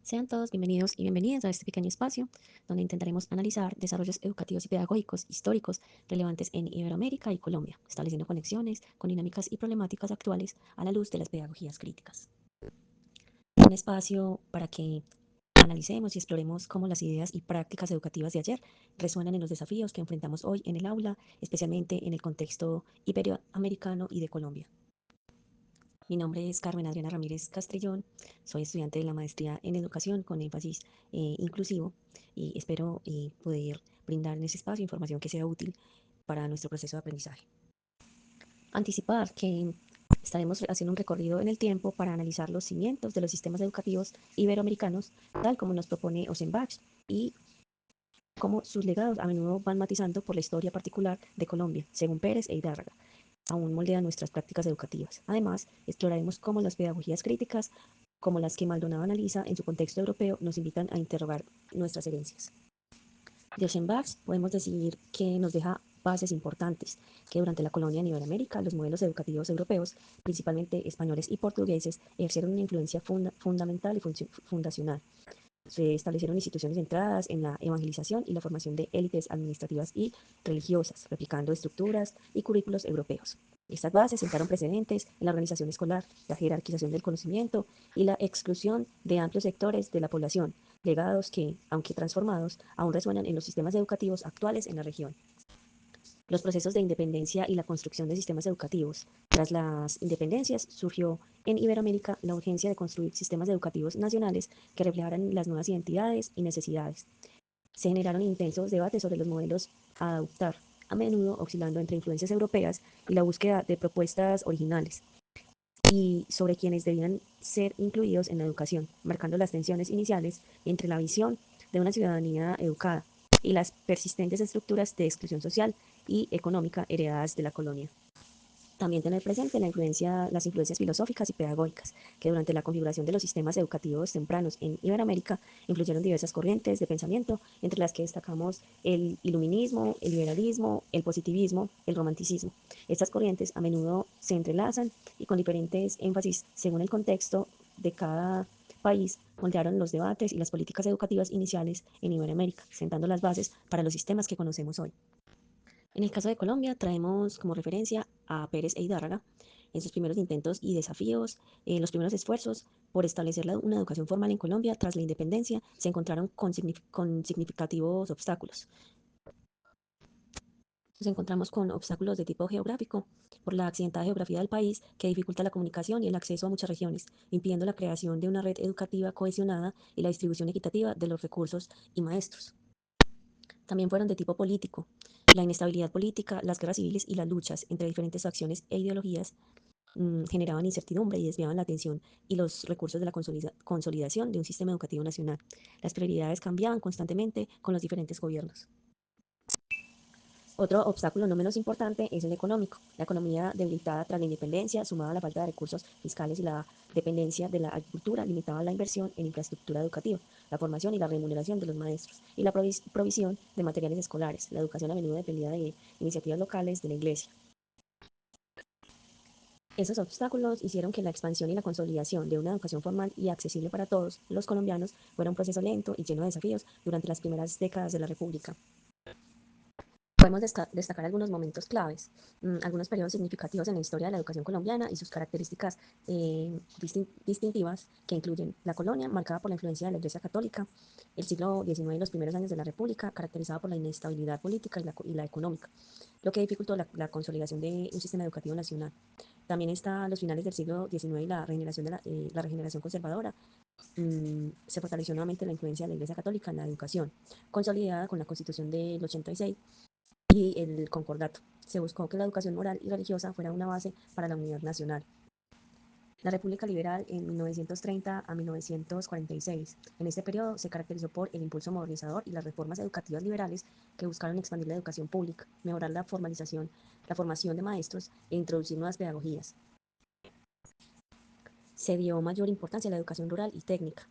Sean todos bienvenidos y bienvenidas a este pequeño espacio donde intentaremos analizar desarrollos educativos y pedagógicos históricos relevantes en Iberoamérica y Colombia, estableciendo conexiones con dinámicas y problemáticas actuales a la luz de las pedagogías críticas. Un espacio para que analicemos y exploremos cómo las ideas y prácticas educativas de ayer resuenan en los desafíos que enfrentamos hoy en el aula, especialmente en el contexto iberoamericano y de Colombia. Mi nombre es Carmen Adriana Ramírez Castrillón, soy estudiante de la maestría en educación con énfasis inclusivo y espero poder brindar en ese espacio información que sea útil para nuestro proceso de aprendizaje. Anticipar que estaremos haciendo un recorrido en el tiempo para analizar los cimientos de los sistemas educativos iberoamericanos, tal como nos propone Osenbach, y cómo sus legados a menudo van matizando por la historia particular de Colombia, según Pérez e Hidárraga aún moldean nuestras prácticas educativas. Además, exploraremos cómo las pedagogías críticas, como las que Maldonado analiza en su contexto europeo, nos invitan a interrogar nuestras herencias. De Oceanbach podemos decir que nos deja bases importantes, que durante la colonia en Iberoamérica los modelos educativos europeos, principalmente españoles y portugueses, ejercieron una influencia fundamental y fundacional. Se establecieron instituciones centradas en la evangelización y la formación de élites administrativas y religiosas, replicando estructuras y currículos europeos. Estas bases sentaron precedentes en la organización escolar, la jerarquización del conocimiento y la exclusión de amplios sectores de la población, legados que, aunque transformados, aún resuenan en los sistemas educativos actuales en la región. Los procesos de independencia y la construcción de sistemas educativos. Tras las independencias surgió en Iberoamérica la urgencia de construir sistemas educativos nacionales que reflejaran las nuevas identidades y necesidades. Se generaron intensos debates sobre los modelos a adoptar, a menudo oscilando entre influencias europeas y la búsqueda de propuestas originales, y sobre quienes debían ser incluidos en la educación, marcando las tensiones iniciales entre la visión de una ciudadanía educada y las persistentes estructuras de exclusión social y económica heredadas de la colonia. También tener presente las influencias filosóficas y pedagógicas, que durante la configuración de los sistemas educativos tempranos en Iberoamérica influyeron diversas corrientes de pensamiento, entre las que destacamos el iluminismo, el liberalismo, el positivismo, el romanticismo. Estas corrientes a menudo se entrelazan y con diferentes énfasis según el contexto de cada país moldearon los debates y las políticas educativas iniciales en Iberoamérica, sentando las bases para los sistemas que conocemos hoy. En el caso de Colombia, traemos como referencia a Pérez e Hidárraga en sus primeros intentos y desafíos, los primeros esfuerzos por establecer una educación formal en Colombia tras la independencia se encontraron con significativos obstáculos. Nos encontramos con obstáculos de tipo geográfico, por la accidentada geografía del país que dificulta la comunicación y el acceso a muchas regiones, impidiendo la creación de una red educativa cohesionada y la distribución equitativa de los recursos y maestros. También fueron de tipo político. La inestabilidad política, las guerras civiles y las luchas entre diferentes facciones e ideologías generaban incertidumbre y desviaban la atención y los recursos de la consolidación de un sistema educativo nacional. Las prioridades cambiaban constantemente con los diferentes gobiernos. Otro obstáculo no menos importante es el económico. La economía debilitada tras la independencia, sumada a la falta de recursos fiscales y la dependencia de la agricultura, limitaba la inversión en infraestructura educativa, la formación y la remuneración de los maestros, y la provisión de materiales escolares. La educación a menudo dependía de iniciativas locales de la iglesia. Esos obstáculos hicieron que la expansión y la consolidación de una educación formal y accesible para todos los colombianos fuera un proceso lento y lleno de desafíos durante las primeras décadas de la República. Podemos destacar algunos momentos claves, algunos periodos significativos en la historia de la educación colombiana y sus características distintivas, que incluyen la colonia, marcada por la influencia de la Iglesia Católica, el siglo XIX y los primeros años de la República, caracterizado por la inestabilidad política y la económica, lo que dificultó la consolidación de un sistema educativo nacional. También está los finales del siglo XIX y la regeneración conservadora. Se fortaleció nuevamente la influencia de la Iglesia Católica en la educación, consolidada con la Constitución del 86 y el concordato. Se buscó que la educación moral y religiosa fuera una base para la unidad nacional. La República Liberal en 1930 a 1946. En este periodo se caracterizó por el impulso modernizador y las reformas educativas liberales que buscaron expandir la educación pública, mejorar la formación de maestros e introducir nuevas pedagogías. Se dio mayor importancia a la educación rural y técnica.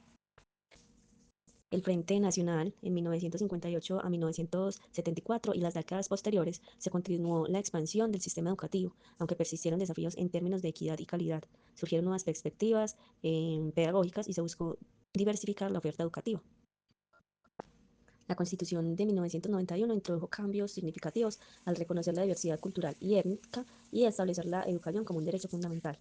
El Frente Nacional en 1958 a 1974 y las décadas posteriores se continuó la expansión del sistema educativo, aunque persistieron desafíos en términos de equidad y calidad. Surgieron nuevas perspectivas pedagógicas y se buscó diversificar la oferta educativa. La Constitución de 1991 introdujo cambios significativos al reconocer la diversidad cultural y étnica y establecer la educación como un derecho fundamental.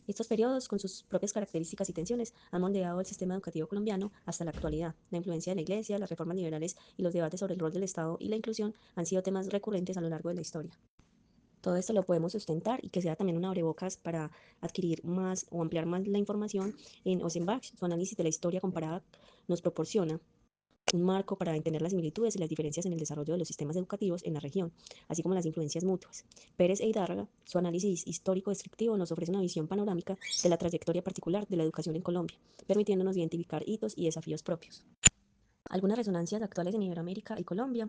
Estos periodos, con sus propias características y tensiones, han moldeado el sistema educativo colombiano hasta la actualidad. La influencia de la Iglesia, las reformas liberales y los debates sobre el rol del Estado y la inclusión han sido temas recurrentes a lo largo de la historia. Todo esto lo podemos sustentar y que sea también un abrebocas para adquirir más o ampliar más la información en Osenbach. Su análisis de la historia comparada nos proporciona un marco para entender las similitudes y las diferencias en el desarrollo de los sistemas educativos en la región, así como las influencias mutuas. Pérez e Hidárraga, su análisis histórico descriptivo nos ofrece una visión panorámica de la trayectoria particular de la educación en Colombia, permitiéndonos identificar hitos y desafíos propios. Algunas resonancias actuales en Iberoamérica y Colombia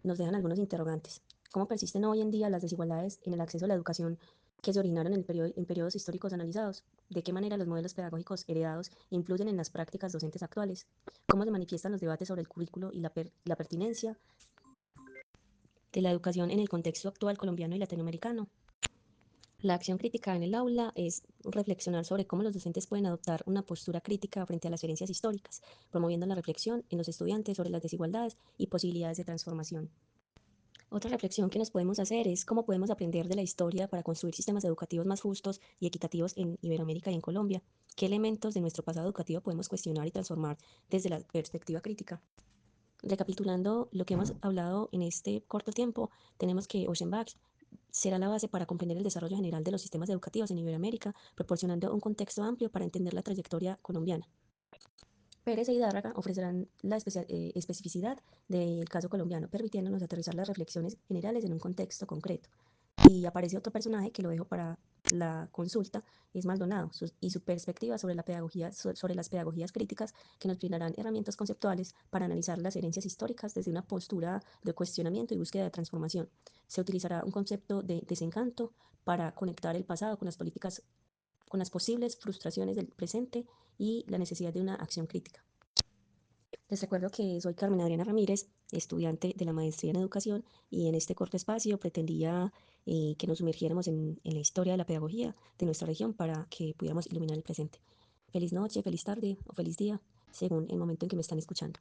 nos dejan algunos interrogantes. ¿Cómo persisten hoy en día las desigualdades en el acceso a la educación que se originaron en periodos históricos analizados? ¿De qué manera los modelos pedagógicos heredados influyen en las prácticas docentes actuales? ¿Cómo se manifiestan los debates sobre el currículo y la pertinencia de la educación en el contexto actual colombiano y latinoamericano? La acción crítica en el aula es reflexionar sobre cómo los docentes pueden adoptar una postura crítica frente a las herencias históricas, promoviendo la reflexión en los estudiantes sobre las desigualdades y posibilidades de transformación. Otra reflexión que nos podemos hacer es cómo podemos aprender de la historia para construir sistemas educativos más justos y equitativos en Iberoamérica y en Colombia. ¿Qué elementos de nuestro pasado educativo podemos cuestionar y transformar desde la perspectiva crítica? Recapitulando lo que hemos hablado en este corto tiempo, tenemos que Ocean Bags será la base para comprender el desarrollo general de los sistemas educativos en Iberoamérica, proporcionando un contexto amplio para entender la trayectoria colombiana. Pérez e Hidárraga ofrecerán la especificidad del caso colombiano, permitiéndonos aterrizar las reflexiones generales en un contexto concreto. Y aparece otro personaje que lo dejo para la consulta, es Maldonado, y su perspectiva sobre la pedagogía, sobre las pedagogías críticas que nos brindarán herramientas conceptuales para analizar las herencias históricas desde una postura de cuestionamiento y búsqueda de transformación. Se utilizará un concepto de desencanto para conectar el pasado con las políticas, con las posibles frustraciones del presente y la necesidad de una acción crítica. Les recuerdo que soy Carmen Adriana Ramírez, estudiante de la maestría en educación, y en este corto espacio pretendía que nos sumergiéramos en la historia de la pedagogía de nuestra región para que pudiéramos iluminar el presente. Feliz noche, feliz tarde o feliz día, según el momento en que me están escuchando.